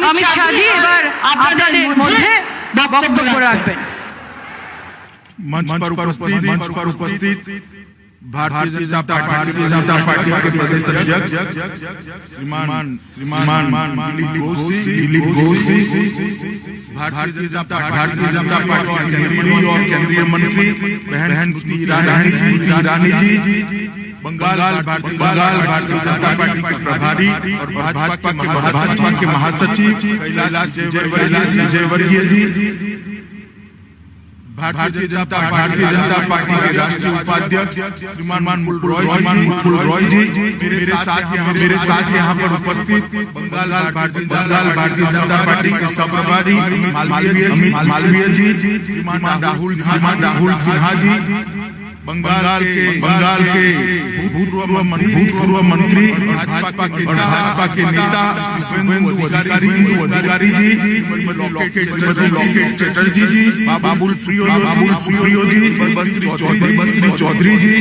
অমিত শাহজি এবার আপনাদের মধ্যে বক্তব্য রাখবেন। मंच पर उपस्थित भारतीय जनता पार्टी के प्रदेश अध्यक्ष श्रीमान दिलीप घोष, भारतीय जनता पार्टी केंद्रीय मंत्री बहन ईरानी जी, बंगाल भारतीय जनता पार्टी के प्रभारी और भाजपा के महासचिव कैलाश विजयवर्गीय जी, भारतीय जनता पार्टी के राष्ट्रीय उपाध्यक्ष श्रीमान मुकुल रॉय जी, मेरे साथ यहाँ पर उपस्थित बंगाल भारतीय जनता पार्टी के प्रभारी मालवीय जी, श्रीमान राहुल सिन्हा जी, बंगाल के भूतपूर्व मंत्री और भाजपा के नेता शुभेंदु अधिकारी जी, लोकेट चटर्जी जी, बाबुल प्रियो जी, बस्ती चौधरी जी,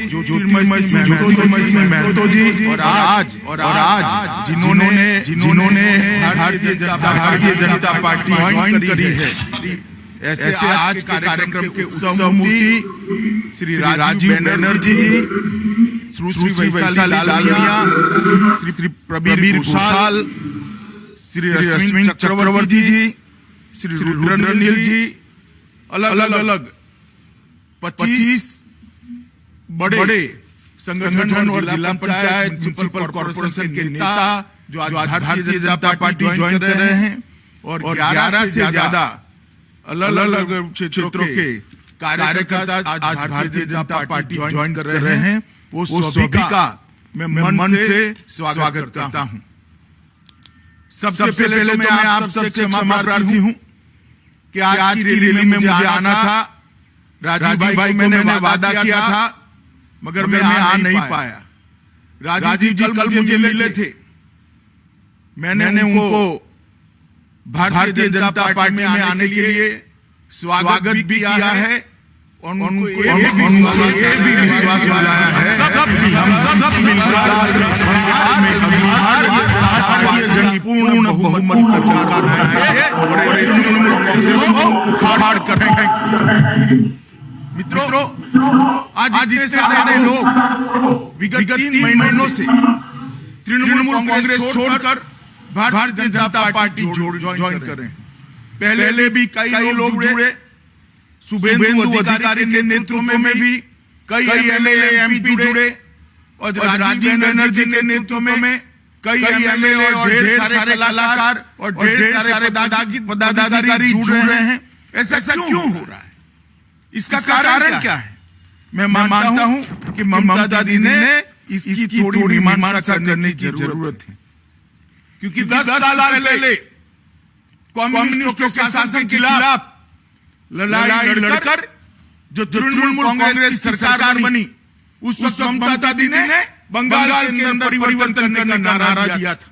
ज्योतिर्मय सिंह महतो जी, और आज जिन्होंने भारतीय जनता पार्टी ज्वाइन करी है, ऐसे आज के कार्यक्रम के उत्सव मूर्ति श्री राजीव बनर्जी जी, श्री वैशाली लालमिया, श्री प्रबीर घोषाल, श्री रश्मि चक्रवर्ती जी, श्री रुद्रनील जी, अलग 25 बड़े संगठन और जिला पंचायत म्युनिसिपल कॉर्पोरेशन के नेता जो आज भारतीय जनता पार्टी ज्वाइन कर रहे हैं, और 11 से ज्यादा अलग क्षेत्रों के कार्यकर्ता आज भारतीय जनता पार्टी ज्वाइन कर रहे हैं, वो सभी का मैं मन से स्वागत करता हूं। सबसे पहले मैं आप सबसे क्षमा प्रार्थी हूं कि आज की रैली में मुझे आना था। राजीव भाई मैंने वादा किया था, मगर मैं आ नहीं पाया। राजीव जी कल मुझे मिले थे, मैंने उनको भारतीय जनता पार्टी में आने के लिए स्वागत भी किया है और उनको ये भी विश्वास दिलाया है कि हम सब मिलकर पूर्ण बहुमत से सरकार बनाएंगे और कांग्रेस को उखाड़ करेंगे। मित्रों, आज इतने सारे लोग विगत 3 महीनों से तृणमूल कांग्रेस छोड़कर भारतीय जनता पार्टी ज्वाइन करें। पहले भी कई लोग जुड़े, शुभेंदु अधिकारी के नेतृत्व में भी कई एमएलए एमपी जुड़े, और राजीव बनर्जी के नेतृत्व में कई एमएलए और ढेर सारे कलाकार और ढेर सारे पदाधिकारी जुड़ रहे हैं। ऐसा क्यों हो रहा है? इसका कारण क्या है? मैं मानता हूं कि ममता दी ने इसकी थोड़ी मीमांसा करने की जरूरत है, क्योंकि 10 साल पहले कम्युनिस्टों के शासन के खिलाफ लड़ाई लड़कर जो तृणमूल कांग्रेस की सरकार बनी, उस वक्त ममता दी ने बंगाल के अंदर परिवर्तन करने का नारा दिया था,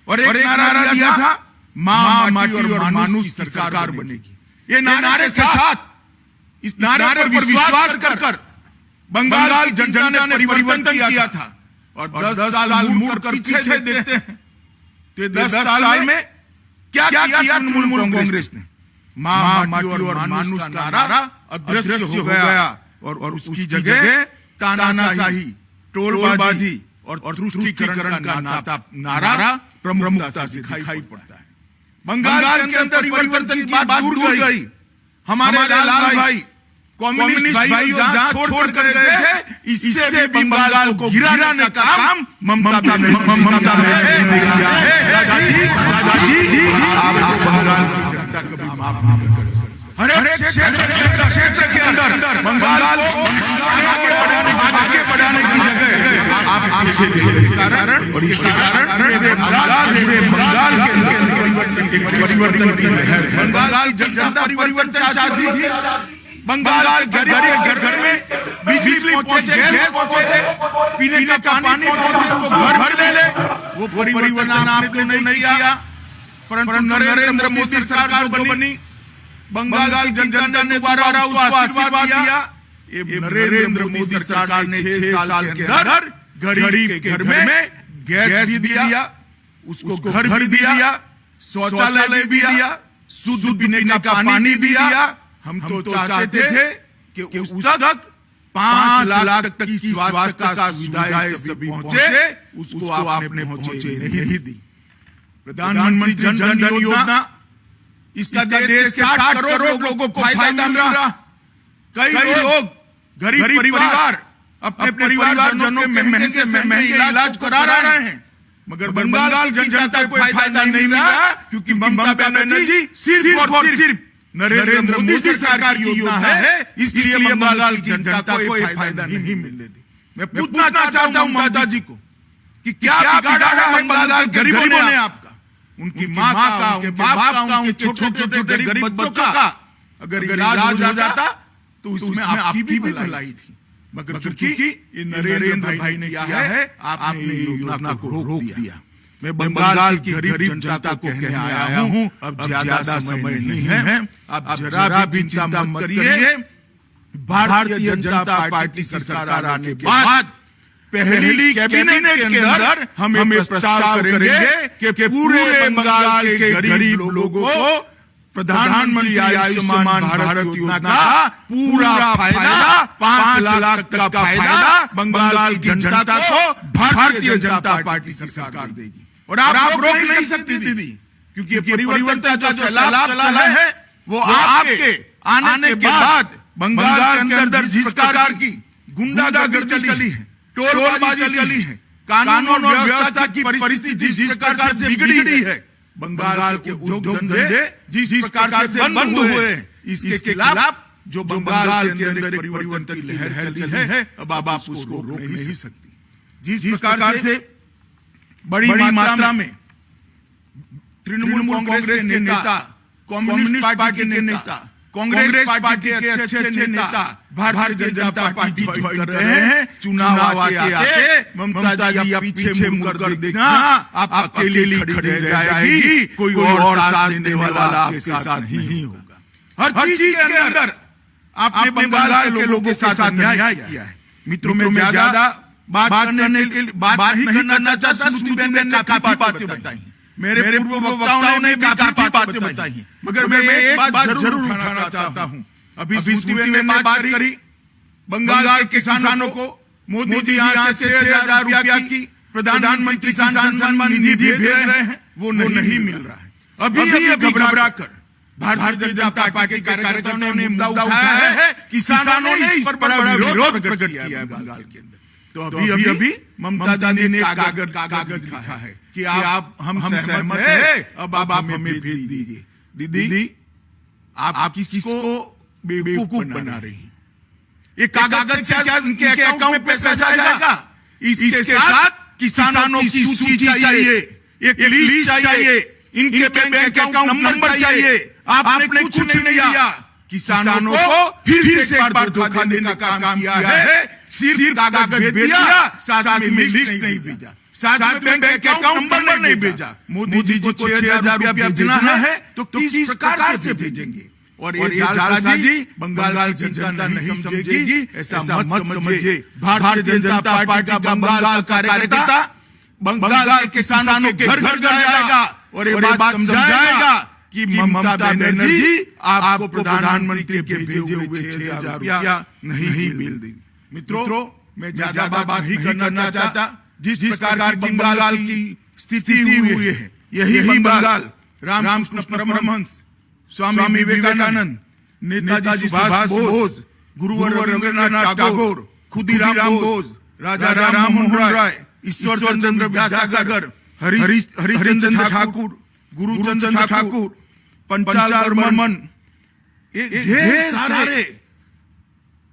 और एक नारा दिया था मां माटी और मानुष की सरकार बनेगी। ये नारे के साथ, इस नारे पर विश्वास कर बंगाल जनता ने परिवर्तन किया था। और 10 साल मुड़ कर पीछे देखते हैं तो 10 साल में क्या किया तृणमूल कांग्रेस ने? मां माटी और मानुष का नारा अदृश्य हो गया, और उसकी जगह तानाशाही, टोलबाजी और तुष्टीकरण का नारा प्रमुखता से दिखाई पड़ता है। बंगाल के अंदर परिवर्तन की बात दूर गई। हमारे लाल भाई कम्युनिस्ट भाई जहां छोड़ कर गए थे, इससे भी बंगाल को गिराने का काम ममता ने किया है। बंगाल की जनता कभी माफ नहीं कर सकती। हर एक क्षेत्र के अंदर बंगाल को आगे बढ़ाने की जगह आप पीछे कारण और इसके कारण बंगाल के परिवर्तन की लहर है। बंगाल जनता परिवर्तन चाहती थी। बंगाल घर में बिजली पहुंचे, गैस पहुंचे, पीने का पानी पहुंचे, घर ले। वो परिवर्तन आपने नहीं किया, परंतु नरेंद्र मोदी सरकार जो बनी, बंगाल जनता ने दोबारा उसको आशीर्वाद दिया। ये नरेंद्र मोदी सरकार ने 6 साल के अंदर गरीब के घर में गैस भी दिया, उसको घर भी दिया, शौचालय भी दिया, शुद्ध पीने का पानी भी दिया। हम तो चाहते थे कि उस तक 5 लाख तक की स्वास्थ्य का सुविधाएं सभी पहुंचे, उसको आपने पहुंचे नहीं दी। प्रधानमंत्री जन धन योजना, इसका देश के 60 करोड़ लोगों को फायदा मिल रहा। कई लोग गरीब परिवार अपने परिवारजनों के महंगे से महंगे इलाज करा रहे हैं, मगर बंगाल की जनता को फायदा नहीं मिल रहा, क्योंकि ममता बनर्जी सिर्फ और सिर्फ नरेंद्र मोदी सरकार की योजना है, इसलिए बंगाल की जनता को फायदा नहीं मिलने दी। मैं पूछना चाहता हूं ममता जी को कि क्या बिगाड़ा है बंगाल के गरीबों ने आपका, उनकी माँ का, उनके बाप का, उनके छोटे छोटे गरीब बच्चों का अगर इलाज हो जाता तो इसमें आपकी भी भलाई थी, मगर चूंकि ये नरेंद्र भाई ने किया है, आपने योजना को रोक दिया। मैं बंगाल की गरीब जनता को कहने आया हूं, अब ज्यादा समय नहीं है, आप जरा भी चिंता मत करिए। भारतीय जनता पार्टी की सरकार आने के बाद पहली कैबिनेट के अंदर हम प्रस्ताव करेंगे कि पूरे बंगाल के गरीब लोगों को प्रधानमंत्री आयुष्मान भारत योजना का पूरा फायदा, 5 लाख तक का फायदा बंगाल की जनता को भारतीय जनता पार्टी की सरकार देगी। और आप रोक नहीं सकती दीदी, क्योंकि परिवर्तन का जो लाभ चला है वो आपके आने के बाद बंगाल के अंदर जिस प्रकार की गुंडागर्दी चली है, टोलबाजी चली है, कानून और व्यवस्था की परिस्थिति जिस प्रकार से बिगड़ी है, बंगाल के उद्योग धंधे जिस प्रकार से बंद हुए, इसके खिलाफ जो बंगाल के अंदर परिवर्तन की लहर चली है, अब आप उसको रोक नहीं सकती। जिस प्रकार से बड़ी मात्रा में तृणमूल कांग्रेस के नेता, कम्युनिस्ट पार्टी के नेता, कांग्रेस पार्टी के अच्छे नेता भारतीय जनता पार्टी ज्वाइन कर रहे हैं, चुनाव आते ममता जी आप पीछे मुड़कर देखना, आप अकेली खड़ी रह जाएगी, कोई और साथ देने वाला आपके साथ नहीं होगा। हर चीज के अंदर आपने बंगाल के लोगों के साथ अन्याय किया है। मित्रों, में ज्यादा बात नहीं करना चाहता, स्मृति बहन ने काफी बातें बताई, मेरे पूर्व वक्ताओं ने भी काफी बातें बताई, मगर मैं एक बात जरूर उठाना चाहता हूं। अभी स्मृति बहन ने बात करी बंगाल के किसानों को मोदी जी यहाँ से 6,000 रुपया की प्रधानमंत्री किसान सम्मान निधि भेज रहे हैं, वो नहीं मिल रहा है। अभी घबरा कर भारतीय जनता पार्टी के कार्यकर्ताओं ने मुद्दा उठाया है, किसानों ने इस पर बड़ा विरोध प्रकट किया है बंगाल के अंदर। तो अभी ममता जी ने कागज लिखा है कि आप हम सहमत है, अब आप हमें भेज दीजिए। दीदी, आप किसको बेवकूफ बना रही हैं? ये कागज से क्या उनके अकाउंट में पैसा जाएगा? इसके साथ किसानों की सूची चाहिए, एक लिस्ट चाहिए, इनके बैंक अकाउंट नंबर चाहिए। आपने कुछ नहीं दिया, किसानों को फिर से एक बार धोखा देने का काम किया है। सिर्फ कागज भेज दिया, साथ में लिस्ट नहीं भेजा, साथ में बैंक अकाउंट नंबर नहीं भेजा। मोदी जी को 6,000 रुपया भेजना है तो किस प्रकार से भेजेंगे? और ये जालसाजी बंगाल की जनता नहीं समझेगी, ऐसा मत समझिए। भारतीय जनता पार्टी का बंगाल कार्यकर्ता बंगाल के किसानों के घर घर जाएगा और ये बात समझाएगा कि ममता बनर्जी आपको प्रधानमंत्री के भेजे हुए 6,000 रुपया नहीं मिल देगी। मित्रों, मैं ज्यादा बात नहीं करना चाहता। जिस प्रकार की बंगाल की स्थिति हुई है, यही बंगाल रामकृष्ण परमहंस, स्वामी विवेकानंद, नेताजी सुभाष बोस, गुरुवर रविंद्रनाथ टैगोर, खुदीराम बोस, राजा राममोहन राय, ईश्वर चंद्र विद्यासागर, हरिश्चंद्र ठाकुर, गुरुचंद्र ठाकुर, पंचाल बर्मन,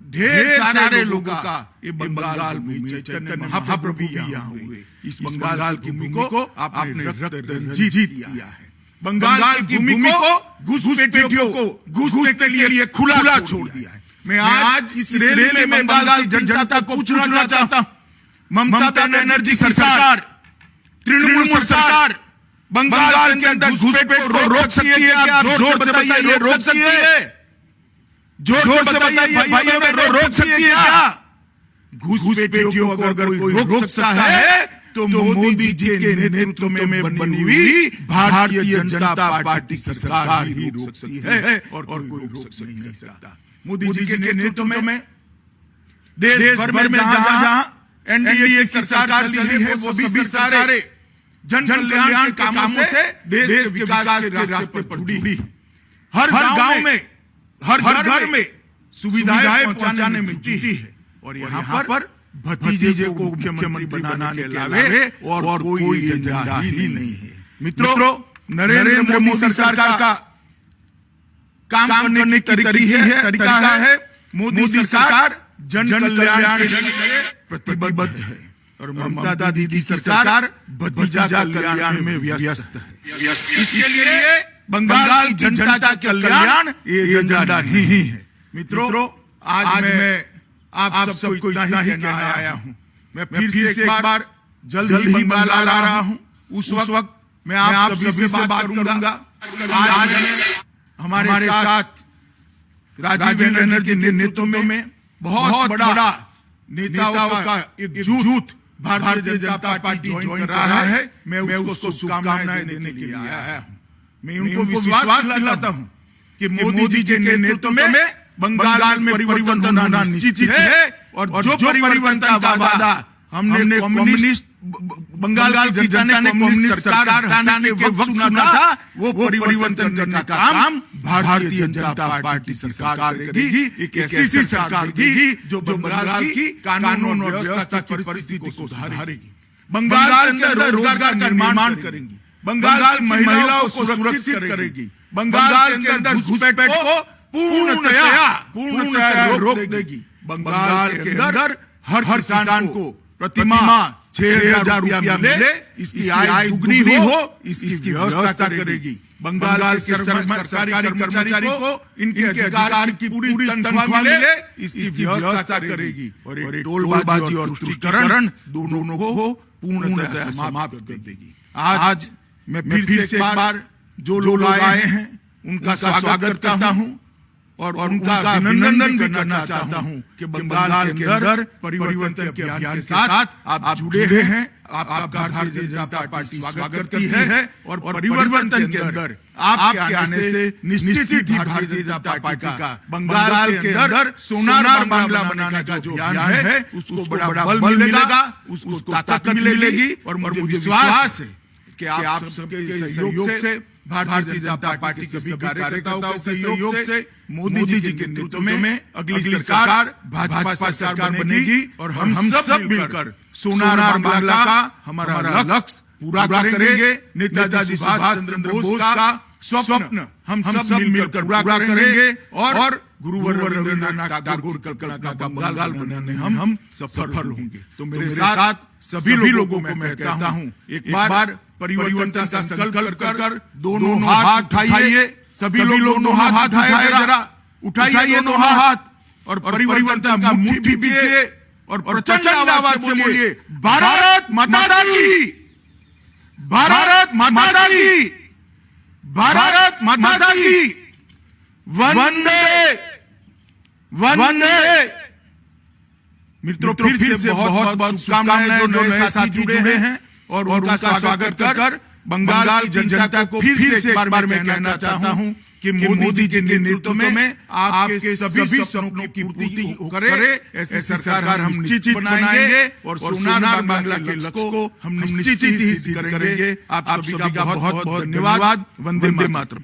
ढेर सारे लोगों का ये बंगाल में चैतन्य महाप्रभु भी यहाँ हुए। इस बंगाल की भूमि को आपने रक्त जीत दिया है। बंगाल की भूमि को घुसपैठियों को घुसने के लिए खुला छोड़ दिया है। मैं आज इस रैली में बंगाल की जनता को पूछना चाहता हूं, ममता बनर्जी सरकार, तृणमूल सरकार बंगाल के अंदर घुसपैठ को रोक सकती है? क्या जोर से बताइए, रोक सकती है? जोर से बताइए भाई, रोक सकती है क्या? घुसपैठियों को अगर कोई रोक सकता है तो मोदी जी के नेतृत्व में बनी हुई भारतीय जनता पार्टी सरकार ही रोक सकती है और कोई रोक नहीं सकता। मोदी जी के नेतृत्व में देश भर में जहां एनडीए की सरकार चली है वो सभी सरकारें जन कल्याण कामों से देश के विकास के रास्ते पर जुड़ी है। हर गांव में हर घर में सुविधाएं पहुंचाने में जुटी है और यहाँ पर भतीजे को मुख्यमंत्री बनाने के अलावे और कोई एजेंडा ही नहीं है। मित्रों, नरेंद्र मोदी सरकार का काम करने की तरीका है मोदी सरकार जन कल्याण के लिए प्रतिबद्ध है और ममता दीदी सरकार भतीजा कल्याण में व्यस्त है। इसके लिए बंगाल की जनता के कल्याण ये एजेंडा नहीं है। मित्रों, आज मैं आप सबको इतना ही कहना आया हूं। मैं फिर से एक बार जल्द ही बंगाल आ रहा हूं। उस वक्त मैं आप सभी से बात करूंगा। आज हमारे साथ राजीव बनर्जी के नेतृत्व में बहुत बड़ा नेताओं का एक जुट भारतीय जनता पार्टी ज्वाइन कर रहा है। मैं उसको शुभकामनाएं देने के लिए आया हूं। मैं उनको विश्वास दिलाता हूं कि मोदी जी के नेतृत्व में बंगाल में परिवर्तन होना निश्चित है और जो परिवर्तन का वादा हमने कम्युनिस्ट बंगाल की जनता ने कम्युनिस्ट सरकार हटाने के वक्त सुना था वो परिवर्तन करने का काम भारतीय जनता पार्टी सरकार करेगी। एक ऐसी सरकार होगी जो बंगाल की कानून और व्यवस्था की परिस्थिति को सुधारेगी, बंगाल के अंदर रोजगार का निर्माण करेंगी, बंगाल महिलाओं को सुरक्षित करेगी, बंगाल के अंदर घुसपैठ को पूर्णतया रोक देगी, बंगाल के अंदर हर किसान को प्रतिमाह 6,000 रुपया मिले, इसकी आय दुगनी हो, इसकी व्यवस्था करेगी। बंगाल के सरकारी कर्मचारी को इनके अधिकार की पूरी तनख्वाह मिले, इसकी व्यवस्था करेगी और टोलबाजी और तुष्टीकरण दोनों को पूर्णतः समाप्त कर देगी। आज मैं फिर से एक बार जो लोग आए हैं उनका स्वागत करता हूं और उनका अभिनंदन भी करना चाहता हूं कि बंगाल के अंदर परिवर्तन के अभियान के साथ आप जुड़े हैं। आपका भारतीय जनता पार्टी स्वागत करती है और परिवर्तन के अंदर आपके आने से निश्चित ही भारतीय जनता पार्टी का बंगाल के अंदर सोनार बांग्ला बनाने का जो अभियान है उसको बड़ा बल मिलेगा, उसको ताकत मिलेगी और मुझे विश्वास है कि आप सबके सहयोग से भारतीय जनता पार्टी के सभी कार्यकर्ताओं के सहयोग से मोदी जी के नेतृत्व में अगली सरकार भाजपा सरकार बनेगी और हम सब मिलकर सोनार बांग्ला का हमारा लक्ष्य पूरा करेंगे। नेताजी सुभाष चंद्र बोस का स्वप्न हम सब मिलकर पूरा करेंगे और गुरुवर रविंद्रनाथ टैगोर कल्पना का बंगाल बनाने हम सफल होंगे। तो मेरे साथ सभी लोगों को मैं कहता हूँ एक बार परिवर्तन का संकल्प कर दोनों हाथ उठाइए। सभी लोग दोनों हाथ उठाइए, जरा उठाइए दोनों हाथ और परिवर्तन का मुट्ठी पीछे और प्रचंड आवाज से बोलिए भारत माता की, भारत माता की, भारत माता की, वंदे वंदे। मित्रों, फिर से बहुत बहुत शुभकामनाएं। जो नए साथी जुड़े हैं और उनका स्वागत कर बंगाल की जनता को फिर से एक बार मैं कहना चाहता हूं कि मोदी जी के नेतृत्व में आपके सभी सपनों की पूर्ति करे ऐसी सरकार हम निश्चित बनाएंगे और सोनार बांग्ला के लक्ष्य को हम निश्चित ही सिद्ध करेंगे। आप सभी का बहुत बहुत धन्यवाद। वंदे मातरम।